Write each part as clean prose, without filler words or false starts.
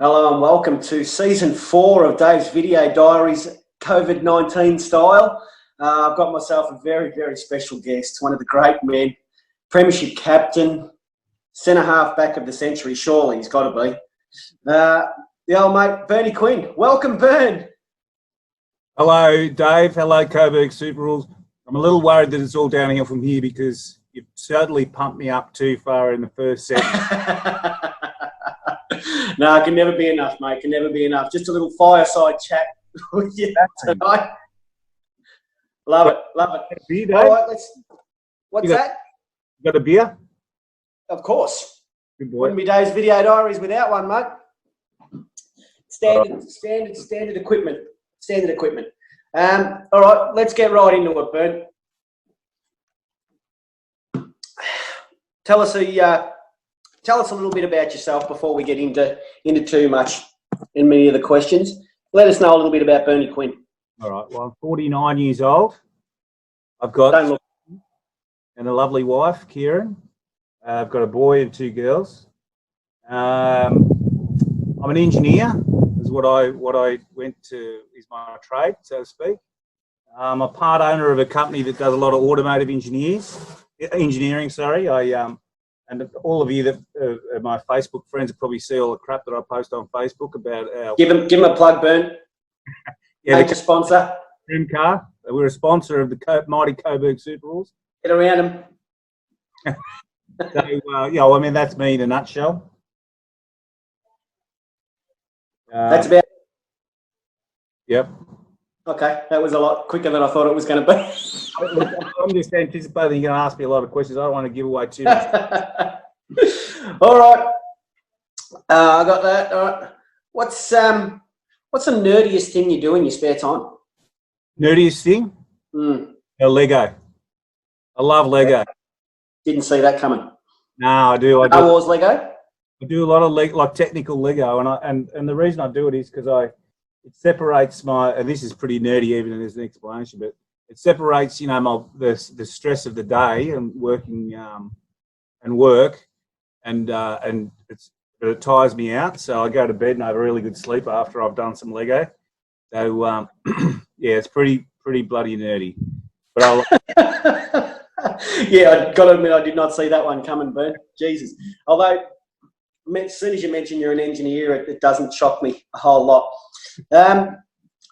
Hello and welcome to Season 4 of Dave's Video Diaries, COVID-19 style. I've got myself a very, very special guest, one of the great men, Premiership Captain, centre-half back of the century, surely he's got to be. The old mate, Bernie Quinn. Welcome, Bern. Hello, Dave. Hello, Coburg Super Rules. I'm a little worried that it's all downhill from here because you've certainly pumped me up too far in the first set. No, it can never be enough, mate. Can never be enough. Just a little fireside chat with you tonight. Love it, love it. Beer, Dave? All right, what's that? You got a beer? Of course. Good boy. Wouldn't be Dave's Video Diaries without one, mate. Standard equipment. Standard equipment. All right, let's get right into it, Bern. Tell us a little bit about yourself before we get into too much in many of the questions. Let us know a little bit about Bernie Quinn. All right. Well, I'm 49 years old. I've got and a lovely wife, Kieran. I've got a boy and two girls. I'm an engineer. Is what I went to is my trade, so to speak. I'm a part owner of a company that does a lot of automotive engineering. And all of you that are my Facebook friends will probably see all the crap that I post on Facebook about our... Give him a plug, Bern. Yeah, major sponsor. Car. We're a sponsor of the mighty Coburg Super Rules. Get around them. So, I mean, that's me in a nutshell. That's about... Yep. Okay, that was a lot quicker than I thought it was going to be. I'm just anticipating you're going to ask me a lot of questions. I don't want to give away too much. All right. I got that. All right. What's the nerdiest thing you do in your spare time? Nerdiest thing? Lego. I love Lego. Didn't see that coming. No, I do. Star Wars Lego? I do a lot of like technical Lego, and the reason I do it is because it separates and this is pretty nerdy even as an explanation, but it separates, the stress of the day and working and work, and it tires me out. So I go to bed and I have a really good sleep after I've done some Lego. So yeah, it's pretty bloody nerdy. But yeah, I got to admit I did not see that one coming, Bern. Jesus. Although as soon as you mention you're an engineer, it doesn't shock me a whole lot.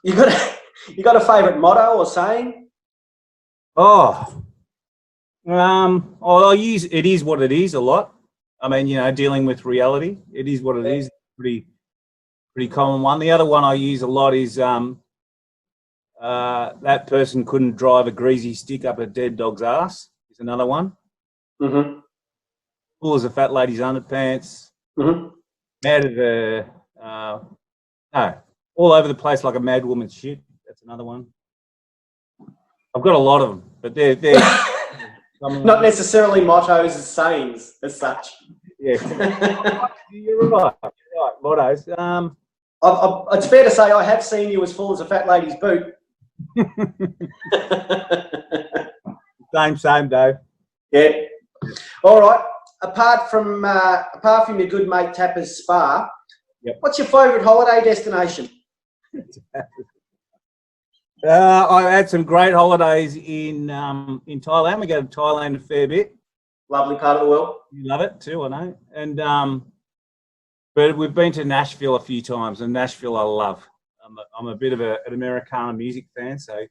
You got a favourite motto or saying? I use "it is what it is" a lot. I mean, dealing with reality. It is what it is. Pretty common one. The other one I use a lot is that person couldn't drive a greasy stick up a dead dog's ass. Is another one. Mm-hmm. Full as a fat lady's underpants. Mm-hmm. Mad at all over the place like a mad woman's shit. That's another one. I've got a lot of them, but they're not necessarily mottos as sayings as such. Yeah, you're right. Mottos. It's fair to say I have seen you as full as a fat lady's boot. Same, Dave. Yeah. All right. Apart from your good mate Tapper's Spa, yep. What's your favourite holiday destination? I had some great holidays in Thailand. We go to Thailand a fair bit. Lovely part of the world. You love it too, I know. And but we've been to Nashville a few times, and Nashville I love. I'm a bit of an Americana music fan, so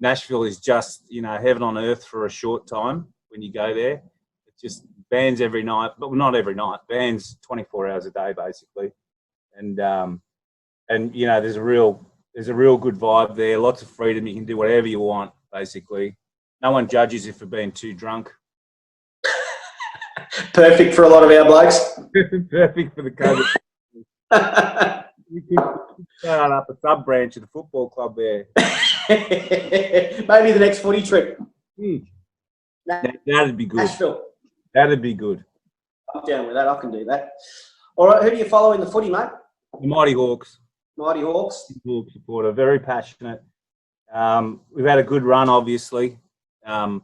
Nashville is just heaven on earth for a short time when you go there. It's just bands every night, but not every night. Bands 24 hours a day basically, and there's a real good vibe there. Lots of freedom. You can do whatever you want basically. No one judges if you're being too drunk. Perfect for a lot of our blokes. Perfect for the COVID. You could start up a sub branch of the football club there. Maybe the next footy trip. That'd be good. Nashville. That'd be good. I'm down with that. I can do that. All right. Who do you follow in the footy, mate? The Mighty Hawks. Mighty Hawks. Hawk supporter. Very passionate. We've had a good run, obviously. And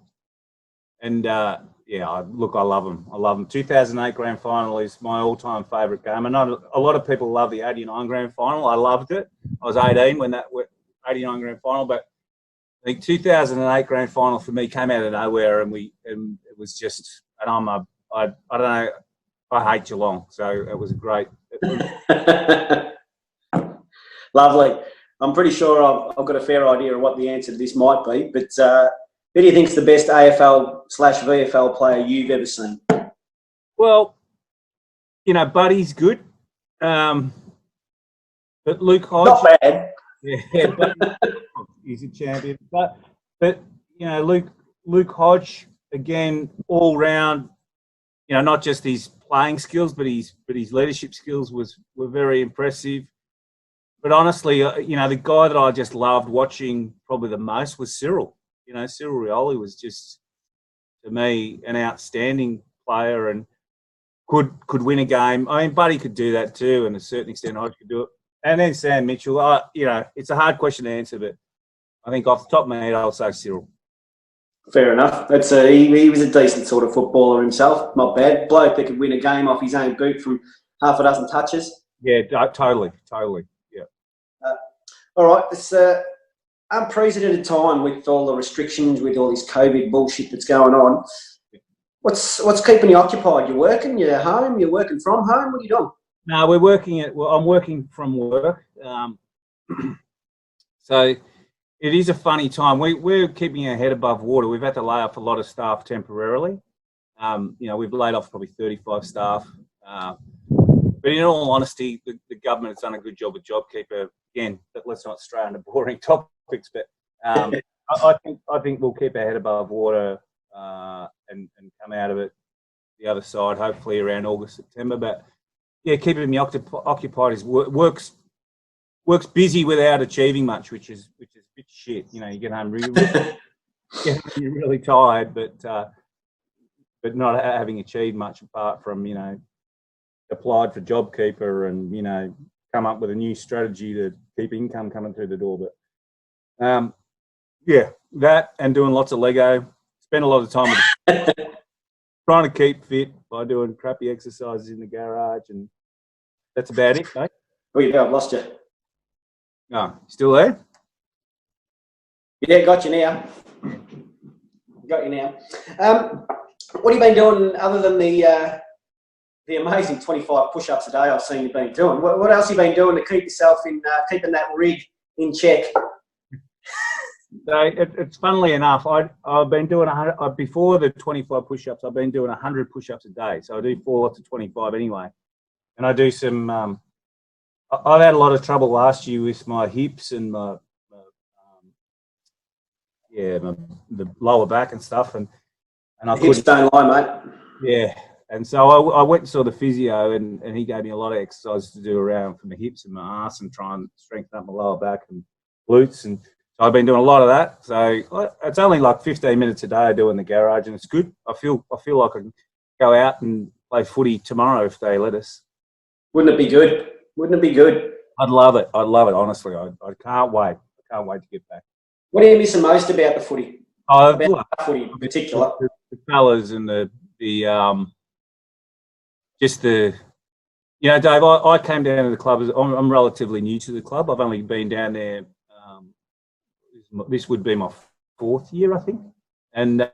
yeah, I love them. I love them. 2008 Grand Final is my all-time favourite game. And not a lot of people love the 89 Grand Final. I loved it. I was 18 when that 89 Grand Final, but I think 2008 Grand Final for me came out of nowhere, and it was just. And I don't know. I hate Geelong, so it was a great. Lovely. I'm pretty sure I've got a fair idea of what the answer to this might be, but who do you think's the best AFL/VFL player you've ever seen? Well, Buddy's good, but Luke Hodge. Not bad. Yeah, but he's a champion. But Luke Hodge again, all round. Not just his playing skills, but his leadership skills were very impressive. But honestly, the guy that I just loved watching probably the most was Cyril. Cyril Rioli was just, to me, an outstanding player and could win a game. I mean, Buddy could do that too, and to a certain extent, Hodge could do it. And then Sam Mitchell. It's a hard question to answer, but I think off the top of my head, I'll say Cyril. Fair enough. He was a decent sort of footballer himself. Not bad. Bloke that could win a game off his own boot from half a dozen touches. Yeah, totally. Yeah. All right. It's unprecedented time with all the restrictions, with all this COVID bullshit that's going on. What's keeping you occupied? You're working? You're home? You're working from home? What are you doing? No, I'm working from work. So it is a funny time. We're keeping our head above water. We've had to lay off a lot of staff temporarily. We've laid off probably 35 staff. But in all honesty, the government has done a good job with JobKeeper. Again, but let's not stray into boring topics. But I think we'll keep our head above water and come out of it the other side, hopefully around August, September. But yeah, keeping me occupied is works busy without achieving much, which is a bit shit. You get home you're really tired, but not having achieved much apart from applied for JobKeeper and come up with a new strategy to keep income coming through the door. But yeah, that and doing lots of Lego. Spend a lot of time with trying to keep fit by doing crappy exercises in the garage, and that's about it, mate. Oh yeah, I've lost you. Oh, still there? Yeah, got you now. What have you been doing other than the amazing 25 push-ups a day I've seen you been doing? What else have you been doing to keep yourself in keeping that rig in check? So it's funnily enough, I've been doing before the 25 push-ups. I've been doing 100 push-ups a day. So I do 4 lots of 25 anyway, and I do some. I've had a lot of trouble last year with my hips and the lower back and stuff, and I hips don't lie, mate. Yeah, and so I went and saw the physio, and he gave me a lot of exercises to do around for my hips and my ass and try and strengthen up my lower back and glutes, and so I've been doing a lot of that. So it's only like 15 minutes a day I do in the garage, and it's good. I feel like I can go out and play footy tomorrow if they let us. Wouldn't it be good? I'd love it. Honestly, I can't wait. I can't wait to get back. What do you miss the most about the footy? Footy in particular. The colours and the Dave, I came down to the club. I'm relatively new to the club. I've only been down there. This would be my 4th year, I think, so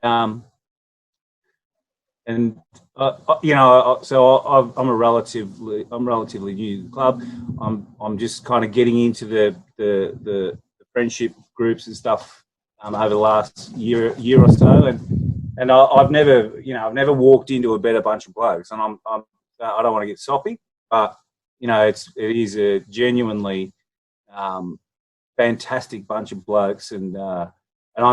I'm relatively new to the club. I'm just kind of getting into the friendship groups and stuff over the last year or so, and I've never walked into a better bunch of blokes, and I don't want to get soppy, but it is a genuinely fantastic bunch of blokes, and I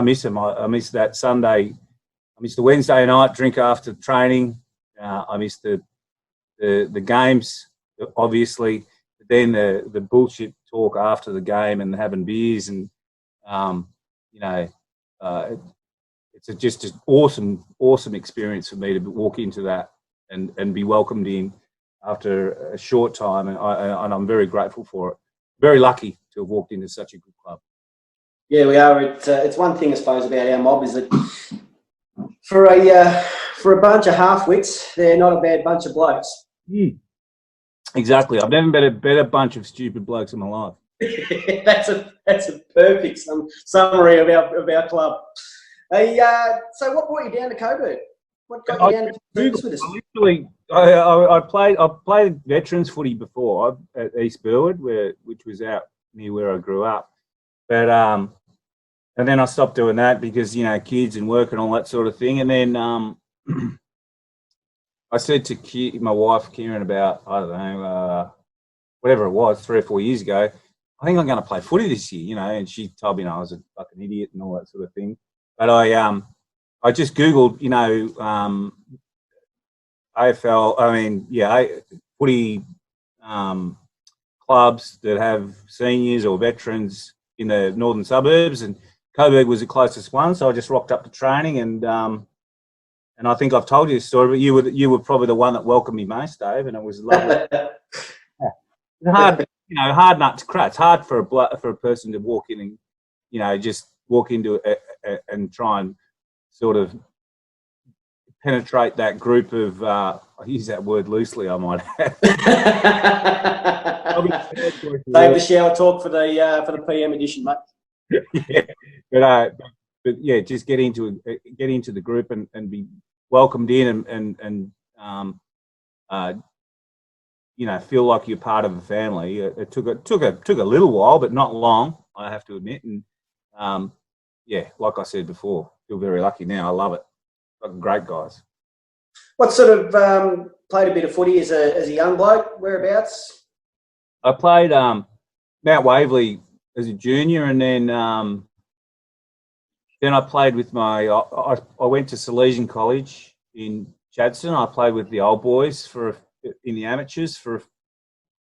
miss them. I miss that Sunday. I miss the Wednesday night drink after training. I miss the games, obviously. But then the bullshit talk after the game and having beers, and it's just an awesome experience for me to walk into that and be welcomed in after a short time, and I'm very grateful for it. Very lucky to have walked into such a good club. Yeah, we are. It's one thing, I suppose, about our mob is that for For a bunch of half-wits, they're not a bad bunch of blokes. Exactly. I've never met a better bunch of stupid blokes in my life. That's a perfect summary of our club. Hey, so what brought you down to Coburg? What got you down to service with us? I played veterans footy before at East Burwood, which was out near where I grew up. But and then I stopped doing that because kids and work and all that sort of thing. And then I said to my wife Kieran about whatever it was 3 or 4 years ago, I think I'm going to play footy this year, and she told me I was a fucking idiot and all that sort of thing. But I just Googled, AFL, footy clubs that have seniors or veterans in the northern suburbs, and Coburg was the closest one. So I just rocked up to training, and I think I've told you this story, but you were probably the one that welcomed me most, Dave, and it was lovely. Hard nut to crack. It's hard for a person to walk in and just walk into it and try and sort of penetrate that group of. I use that word loosely, I might add. Save the shower talk for the PM edition, mate. Yeah, but yeah, just get into the group and be welcomed in and feel like you're part of a family. It took a little while, but not long, I have to admit. And like I said before, feel very lucky now. I love it. Fucking great guys. What sort of played a bit of footy as a young bloke? Whereabouts? I played Mount Waverley as a junior, and then I played with I went to Salesian College in Chadstone. I played with the old boys in the amateurs for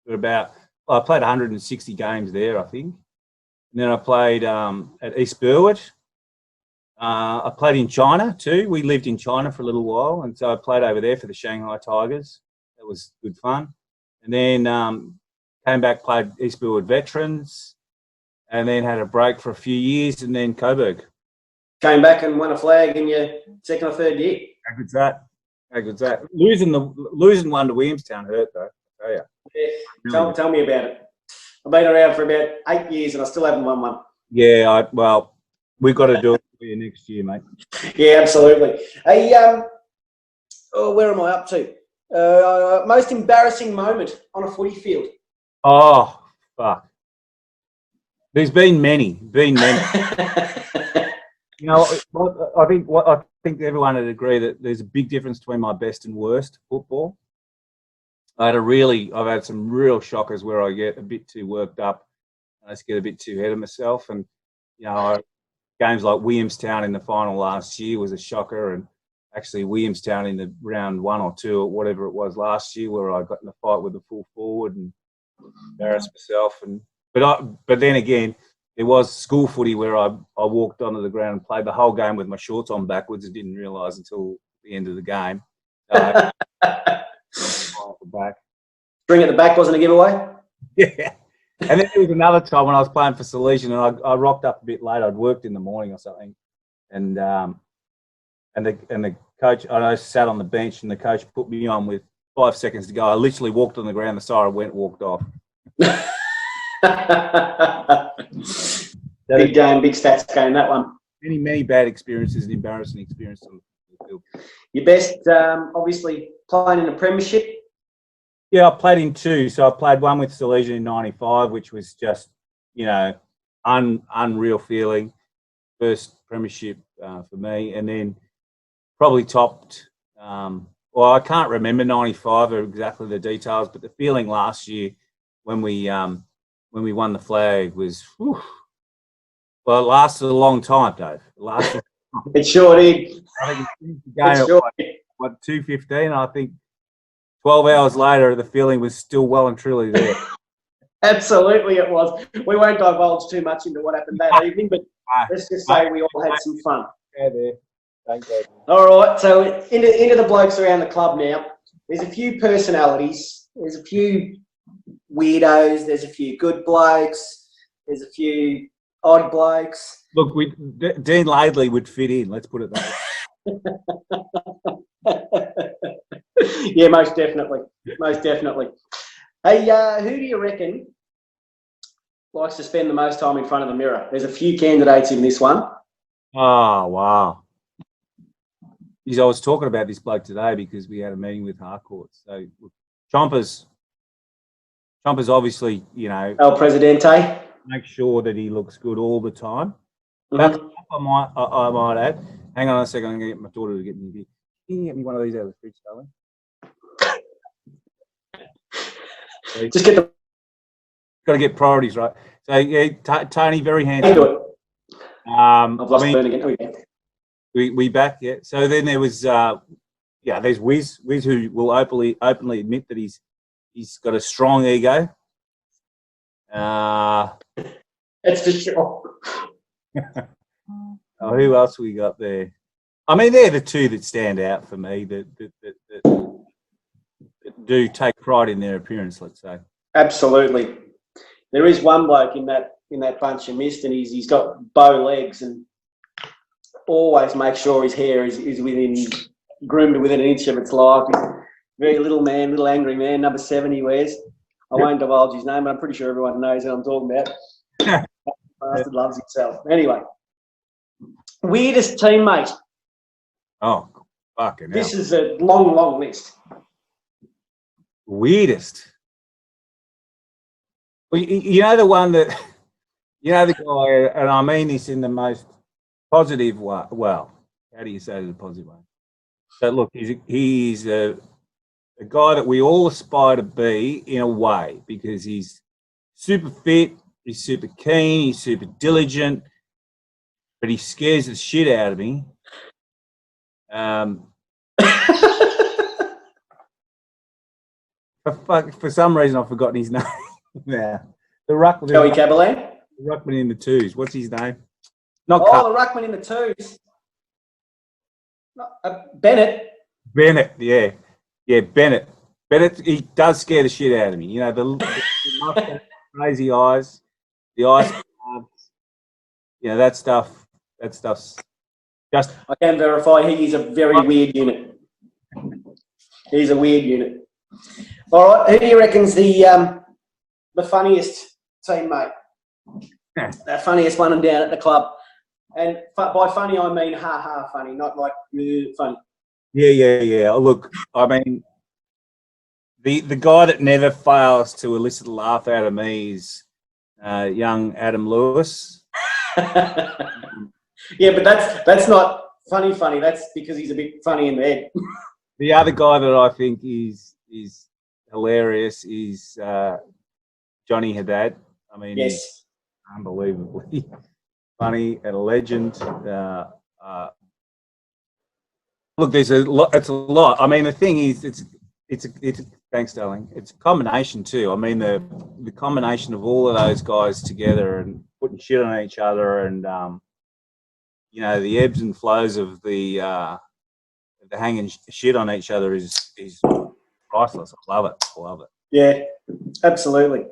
about. I played 160 games there, I think. And then I played at East Burwood. I played in China too. We lived in China for a little while, and so I played over there for the Shanghai Tigers. That was good fun. And then came back, played East Burwood Veterans, and then had a break for a few years, and then Coburg. Came back and won a flag in your second or third year. How good's that? How good's that? Losing one to Williamstown hurt though. I tell you. Yeah. Tell me about it. I've been around for about 8 years and I still haven't won one. Yeah, we've got to do it for you next year, mate. Yeah, absolutely. Hey, where am I up to? Most embarrassing moment on a footy field. Oh, fuck. There's been many. I think everyone would agree that there's a big difference between my best and worst football. I've had some real shockers where I get a bit too worked up and I just get a bit too ahead of myself. And, games like Williamstown in the final last year was a shocker, and actually Williamstown in the round 1 or 2 or whatever it was last year where I got in a fight with the full forward and embarrassed myself. But then again, there was school footy where I walked onto the ground and played the whole game with my shorts on backwards and didn't realise until the end of the game. String at the back wasn't a giveaway? Yeah. And then there was another time when I was playing for Salesian and I rocked up a bit late. I'd worked in the morning or something. And the coach, I sat on the bench and the coach put me on with 5 seconds to go. I literally walked on the ground, the siren went, walked off. Big game, big stats game, that one. Many bad experiences and embarrassing experiences on the field. Your best, obviously, playing in the Premiership? Yeah, I played in 2. So I played one with Salesian in 95, which was just, unreal feeling. First Premiership for me. And then probably topped, I can't remember 95 or exactly the details, but the feeling last year when we won the flag was, it lasted a long time, Dave. It sure did. I think the game at 2:15. I think 12 hours later, the feeling was still well and truly there. Absolutely, it was. We won't divulge too much into what happened that evening, but let's just say we all had some fun. Yeah, there. Thank you. All right, so into the blokes around the club now. There's a few personalities. There's a few weirdos. There's a few good blokes. There's a few odd blokes. Look, Dean Laidley would fit in. Let's put it that Yeah, most definitely. Most definitely. Hey, who do you reckon likes to spend the most time in front of the mirror? There's a few candidates in this one. Oh, wow. I was talking about this bloke today because we had a meeting with Harcourts. So, look, Chompers obviously, El Presidente. make sure that he looks good all the time. Mm-hmm. That's I might add. Hang on a second, I'm going to get my daughter to get me a beer. Can you get me one of these out of the fridge, darling? Just get the. Got to get priorities right. So yeah, Tony, very handsome. Do it. I've lost Burn again. We back, yeah. So then there was there's Wiz who will openly admit that he's got a strong ego. That's for sure. Who else we got there? I mean, they're the two that stand out for me that do take pride in their appearance, let's say. Absolutely. There is one bloke in that bunch you missed, and he's got bow legs and always makes sure his hair is groomed within an inch of its life. Very little angry man, number 7 he wears. I won't divulge his name, but I'm pretty sure everyone knows who I'm talking about. Bastard loves himself. Anyway, weirdest teammate. Oh, fucking hell. This is a long list. Weirdest. Well, you know the one that, the guy, and I mean this in the most positive way. Well, how do you say it in a positive way? So look, he's a guy that we all aspire to be in a way because he's super fit, he's super keen, he's super diligent, but he scares the shit out of me. For some reason, I've forgotten his name now. The ruckman. Joey Cabalan? The ruckman in the twos. What's his name? The ruckman in the twos. Bennett. Bennett, yeah. Yeah, Bennett. Bennett, he does scare the shit out of me. The crazy eyes, the eyes, that stuff's just. I can verify he is a very weird unit. He's a weird unit. All right, who do you reckon's the funniest teammate? The funniest one down at the club. And by funny, I mean ha-ha funny, not like funny. Yeah. Look, I mean, the guy that never fails to elicit a laugh out of me is young Adam Lewis. Yeah, but that's not funny. That's because he's a bit funny in the head. The other guy that I think is hilarious is Johnny Haddad. I mean, yes. He's unbelievably funny and a legend. Look, there's a lot. It's a lot. I mean, the thing is, it's thanks, darling. It's a combination too. I mean, the combination of all of those guys together and putting shit on each other, and the ebbs and flows of the hanging shit on each other is priceless. I love it. Yeah, absolutely.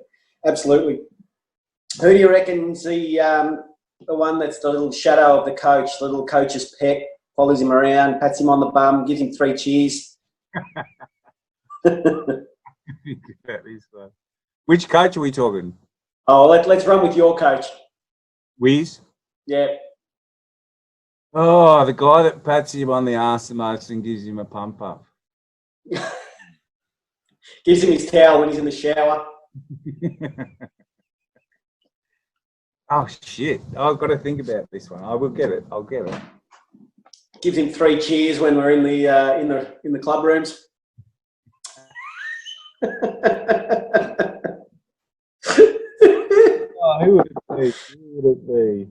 Who do you reckon's the one that's the little shadow of the coach, the little coach's pet, follows him around, pats him on the bum, gives him 3 cheers? Which coach are we talking? Oh, let's run with your coach. Wiz? Yeah. Oh, the guy that pats him on the arse the most and gives him a pump up. Gives him his towel when he's in the shower. Oh shit! I've got to think about this one. I will get it. I'll get it. Gives him 3 cheers when we're in the club rooms. Oh, who would it be?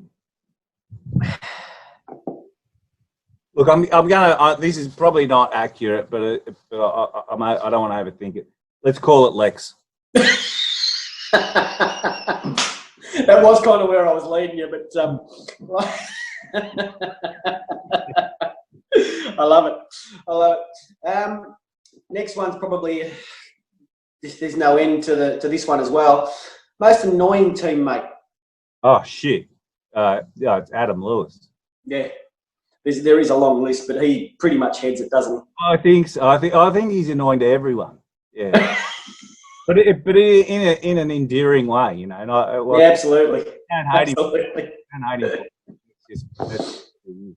Look, I'm gonna. This is probably not accurate, but I don't want to overthink it. Let's call it Lex. That was kind of where I was leading you, but I love it. Next one's probably there's no end to this one as well. Most annoying teammate. Oh shit! It's Adam Lewis. Yeah. there is a long list, but he pretty much heads it, doesn't he? I think so. I think he's annoying to everyone. Yeah. But in an endearing way, you know. And Yeah, absolutely. Can't hate him. Absolutely. Can't hate him.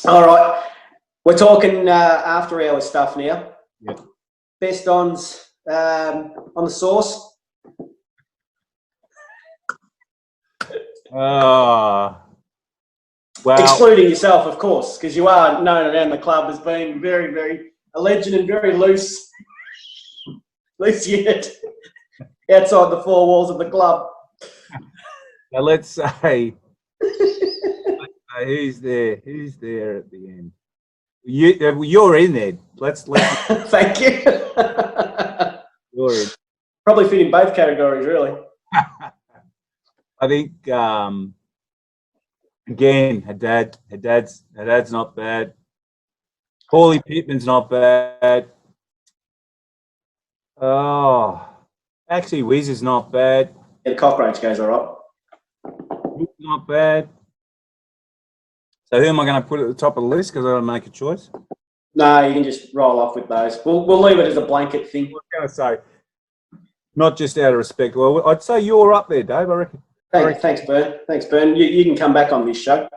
All right, we're talking after hours stuff now. Yeah. Best ons on the sauce. Well, excluding yourself, of course, because you are known around the club as being very, very a legend and very loose unit outside the four walls of the club. now let's say who's there? Who's there at the end? You're in there. Let's. Thank you. You're in. Probably fit in both categories, really. I think again, Haddad's not bad. Paulie Pittman's not bad. Oh, actually, Wiz is not bad. Yeah, the cockroach goes all right. Not bad. So who am I going to put at the top of the list? Because I got to make a choice. No, you can just roll off with those. We'll leave it as a blanket thing. I was going to say, not just out of respect. Well, I'd say you're up there, Dave. I reckon. Thanks, Bern. Thanks, Bern. You can come back on this show.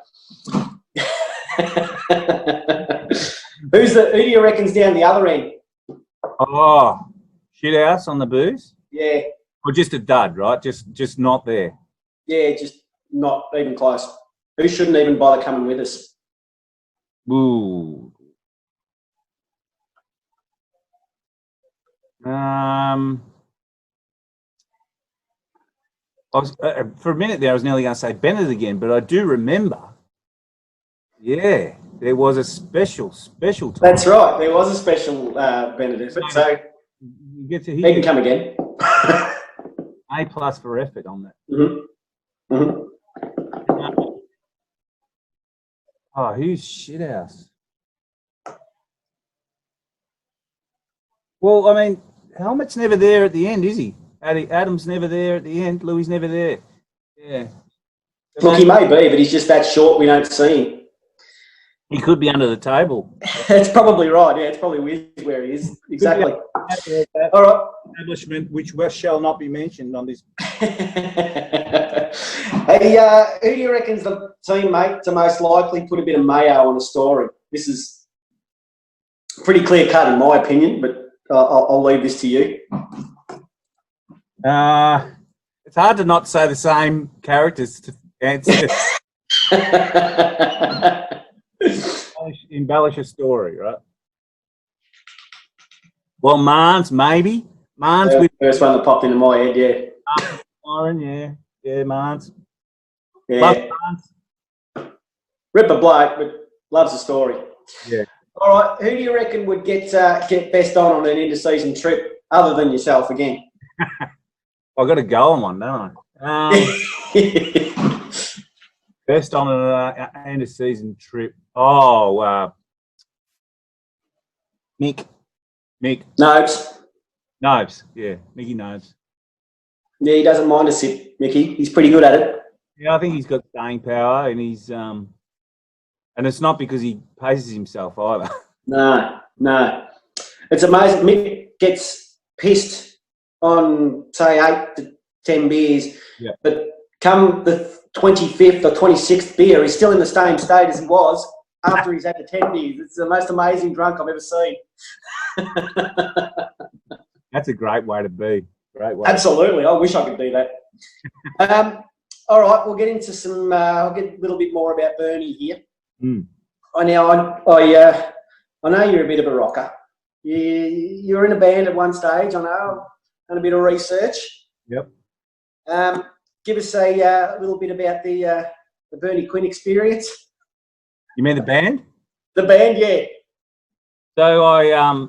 Who do you reckon's down the other end? Oh, shithouse on the booze? Yeah. Or just a dud, right? Just not there. Yeah, just not even close. Who shouldn't even bother coming with us? Ooh. For a minute there, I was nearly going to say Bennett again, but I do remember. Yeah, there was a special time. That's right. There was a special Bennett, so he can come again. A+ for effort on that. Mm-hmm. Mm-hmm. Oh, who's shithouse? Well, I mean, Helmet's never there at the end, is he? Adam's never there at the end. Louis never there. Yeah. Look, he may be, but he's just that short we don't see him. He could be under the table. That's probably right. Yeah, it's probably where he is. Exactly. All right. Establishment which shall not be mentioned on this. Hey, who do you reckon's the teammate to most likely put a bit of mayo on a story? This is pretty clear cut in my opinion, but I'll leave this to you. It's hard to not say the same characters to answer. Embellish a story, right? Well, Marnes, maybe. Marnes with first one that popped into my head, yeah. Byron, yeah, Marnes. Yeah. Love Marnes. Ripper bloke, but loves the story. Yeah. All right, who do you reckon would get best on an inter-season trip other than yourself again? I've got to go on one, don't I? Best on an end-of-season trip. Oh, Mick. Nobes, yeah, Mickey Nobes. Yeah, he doesn't mind a sip, Mickey. He's pretty good at it. Yeah, I think he's got staying power, and he's and it's not because he paces himself either. No. It's amazing. Mick gets pissed on, say, 8 to 10 beers, yeah. But come the 25th or 26th beer, he's still in the same state as he was after he's had the 10 beers. It's the most amazing drunk I've ever seen. That's a great way to be. Great way. Absolutely. I wish I could do that. All right, we'll get into some. I'll get a little bit more about Bernie here. Mm. I know you're a bit of a rocker. You're in a band at one stage. I know. Done a bit of research. Yep. Give us a little bit about the Bernie Quinn experience. You mean the band? The band, yeah. So I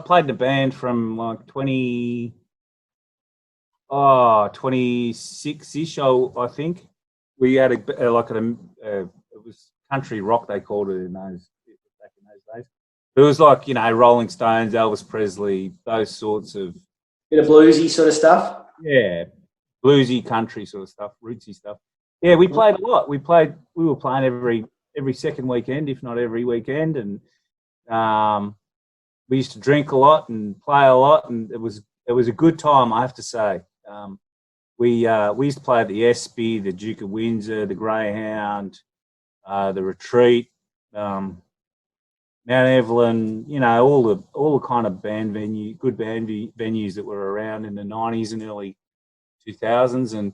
played in the band from like 26-ish, I think. We had it was country rock, they called it back in those days. It was like, Rolling Stones, Elvis Presley, those sorts of bit of bluesy sort of stuff. Yeah, bluesy country sort of stuff, rootsy stuff. Yeah, we played a lot. We were playing every every second weekend, if not every weekend, and we used to drink a lot and play a lot, and it was a good time, I have to say. We used to play at the Espy, the Duke of Windsor, the Greyhound, the Retreat, Mount Evelyn, all the kind of good band venues that were around in the 90s and early 2000s, and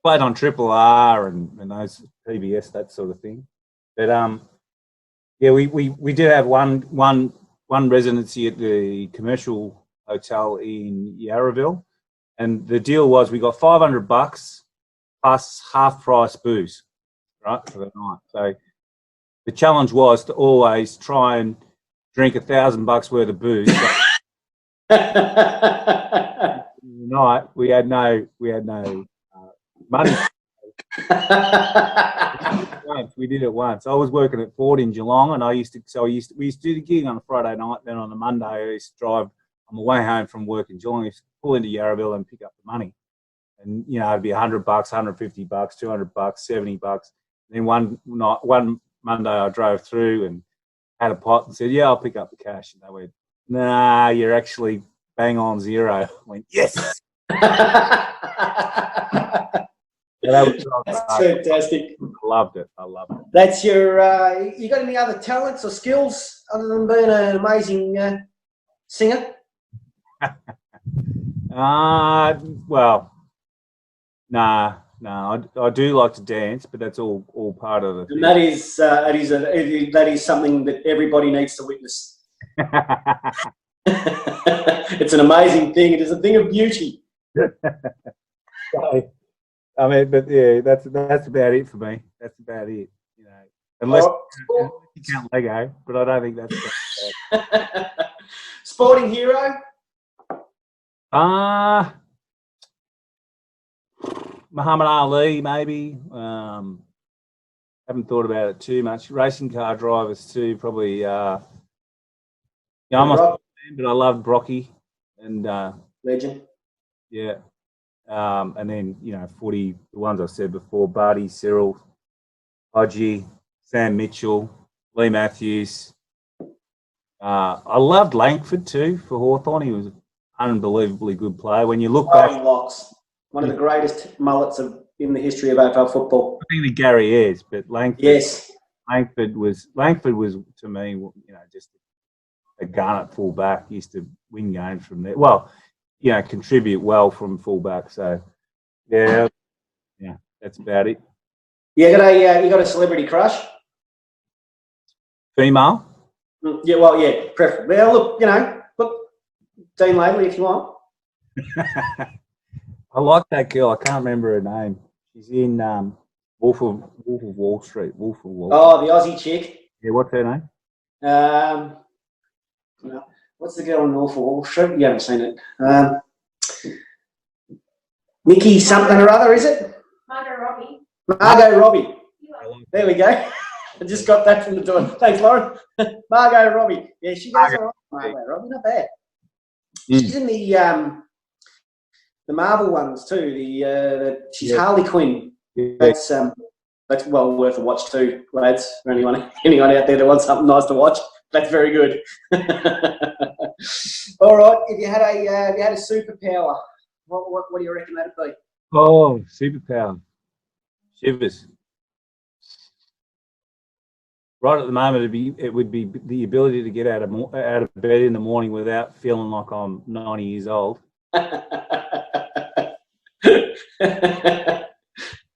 played on Triple R and those PBS, that sort of thing. But yeah, we did have one residency at the Commercial Hotel in Yarraville, and the deal was we got $500 plus half price booze, right, for the night. So the challenge was to always try and drink $1,000 worth of booze. Night we had no money. We did it once. I was working at Ford in Geelong, and we used to do the gig on a Friday night. Then on the Monday, I used to drive on the way home from work in Geelong. I used to pull into Yarraville and pick up the money, and it'd be $100, $150, $200, $70. Then one Monday, I drove through and had a pot and said, "Yeah, I'll pick up the cash." And they went, "Nah, you're actually bang on zero." I went, "Yes." That's fantastic. I loved it. That's your. You got any other talents or skills other than being an amazing singer? Well, nah. I do like to dance, but that's all part of it. And that is something that everybody needs to witness. It's an amazing thing. It is a thing of beauty. I mean, but yeah, that's about it for me. That's about it, Unless you count Lego, but I don't think that's. Sporting hero? Muhammad Ali, maybe. Haven't thought about it too much. Racing car drivers too, probably. I'm not a fan, but I loved Brocky and legend. Yeah. And then, footy, the ones I said before, Barty, Cyril, Hodgie, Sam Mitchell, Lee Matthews. I loved Langford too for Hawthorn. He was an unbelievably good player. When you look back, Locks, one of the greatest mullets in the history of AFL football. I think that Gary is, but Langford. Yes. Langford was to me, just a gun at full back. He used to win games from there. Well, contribute well from fullback. So, yeah, that's about it. You got a celebrity crush? Female? Yeah, well, yeah, preferably. Well, look, Dean Laidley if you want. I like that girl. I can't remember her name. She's in Wolf of Wall Street. Oh, the Aussie chick. Yeah, what's her name? What's the girl on Wolf of Wall Street? You haven't seen it. Nikki something or other, is it? Margot Robbie. There we go. I just got that from the door. Thanks, Lauren. Margot Robbie. Yeah, she goes all right. Margot Robbie, not bad. She's in the Marvel ones too. She's Harley Quinn. Yeah. That's well worth a watch too, lads. For anyone out there that wants something nice to watch, that's very good. All right. If you had a superpower, what do you reckon that'd be? Oh, superpower. Shivers. Right at the moment, it would be the ability to get out of bed in the morning without feeling like I'm 90 years old.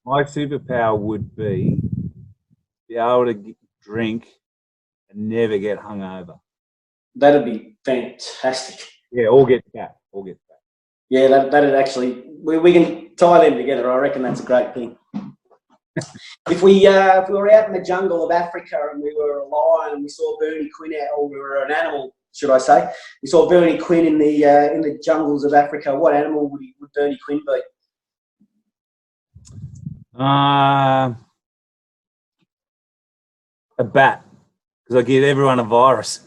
My superpower would be able to drink and never get hungover. That'd be fantastic. Yeah, or get fat. Yeah, that'd actually we can tie them together. I reckon that's a great thing. If we were out in the jungle of Africa and we were a lion and we saw Bernie Quinn or we were an animal, should I say? We saw Bernie Quinn in the jungles of Africa. What animal would Bernie Quinn be? A bat, because I give everyone a virus.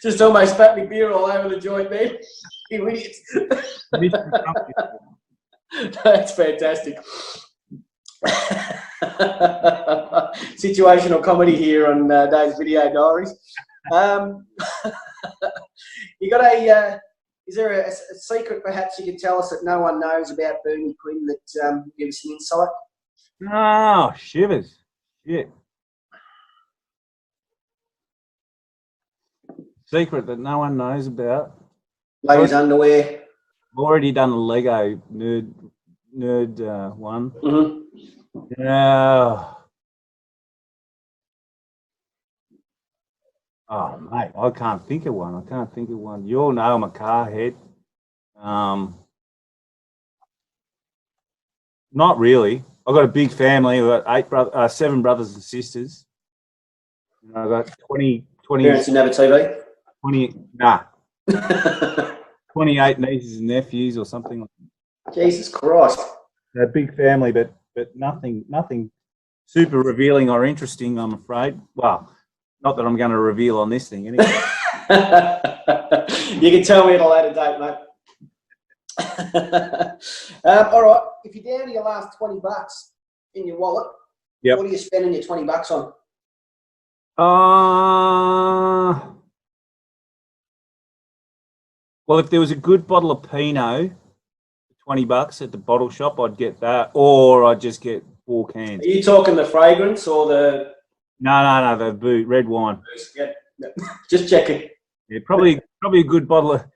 Just almost spat me beer all over the joint, man. You idiots. That's fantastic. Situational comedy here on Dave's Video Diaries. You got is there a secret perhaps you could tell us that no one knows about Bernie Quinn that gives some insight? Oh, shivers. Shit. Secret that no one knows about. Ladies' underwear. I've already done the Lego nerd one. Mm-hmm. Yeah. Oh, mate, I can't think of one. You all know I'm a car head. Not really. I've got a big family. I've got 7 brothers and sisters. I've got 20. Parents didn't have a TV? 20, nah. 28 nieces and nephews or something like that. Jesus Christ. A big family, but nothing super revealing or interesting, I'm afraid. Well, not that I'm going to reveal on this thing anyway. You can tell me at a later date, mate. All right. If you're down to your last $20 in your wallet, yep. What are you spending your $20 on? Well, if there was a good bottle of Pinot, $20 at the bottle shop, I'd get that, or I'd just get 4 cans. Are you talking the fragrance or the? No, the boot, red wine. Yeah. Just checking. Yeah, probably a good bottle of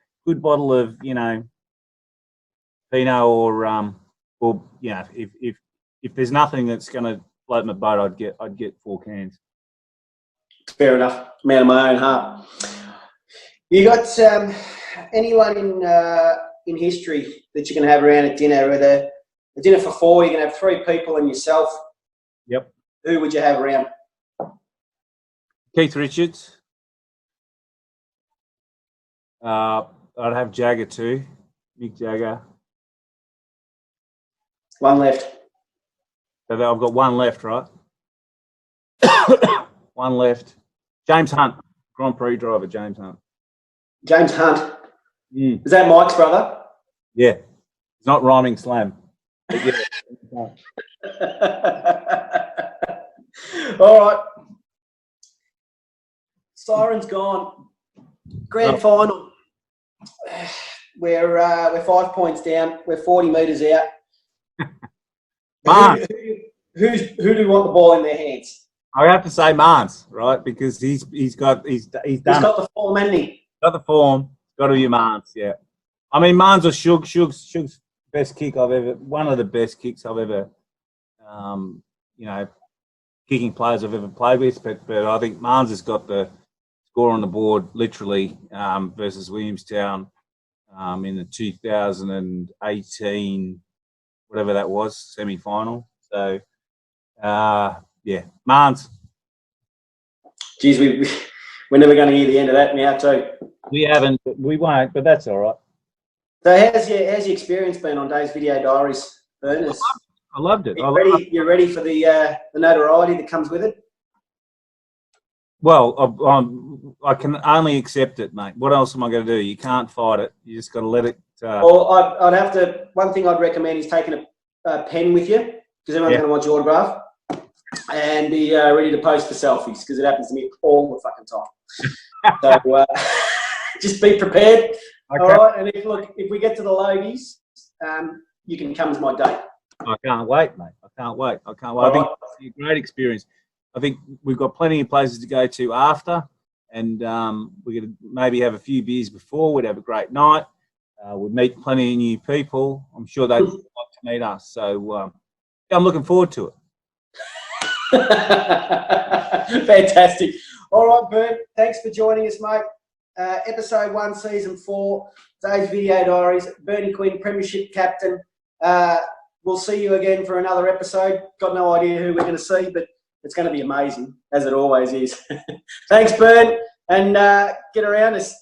Pinot or if there's nothing that's going to float my boat, I'd get 4 cans. Fair enough. Man of my own heart. You got anyone in history that you can have around at dinner? With a dinner for 4, you can have 3 people and yourself. Yep. Who would you have around? Keith Richards. I'd have Jagger too. Mick Jagger. One left. So I've got one left, right? One left. James Hunt, Grand Prix driver, James Hunt. James Hunt. Mm. Is that Mike's brother? Yeah. It's not rhyming slam. Yeah. All right. Siren's gone. Grand final. We're 5 points down. We're 40 metres out. Who do you want the ball in their hands? I have to say Marnes, right? Because he's got the form, hasn't he? Got the form. Got to be Marnes, yeah. I mean, Marnes or Shug's best kick one of the best kicks I've ever, kicking players I've ever played with. But I think Marnes has got the score on the board literally versus Williamstown in the 2018, whatever that was, semi-final. So, yeah, Marnes. Geez, we're never going to hear the end of that now too. We haven't, but we won't, but that's all right. So how's your experience been on Dave's Video Diaries, Bern? I loved it. You're ready for the notoriety that comes with it? Well, I can only accept it, mate. What else am I going to do? You can't fight it. You just got to let it. Well, I'd have to. One thing I'd recommend is taking a pen with you, because everyone's going to want your autograph, and be ready to post for selfies, because it happens to me all the fucking time. So just be prepared. Okay. All right, and if we get to the Logies, you can come as my date. I can't wait, mate. I can't wait. I think it's a great experience. I think we've got plenty of places to go to after, and we're going to maybe have a few beers before. We'd have a great night. We'd meet plenty of new people. I'm sure they'd like to meet us. So I'm looking forward to it. Fantastic. All right, Bert, thanks for joining us, mate. Episode 1, Season 4, Dave's Video Diaries. Bernie Quinn, Premiership Captain. We'll see you again for another episode. Got no idea who we're going to see, but it's going to be amazing, as it always is. Thanks, Bern, and get around us.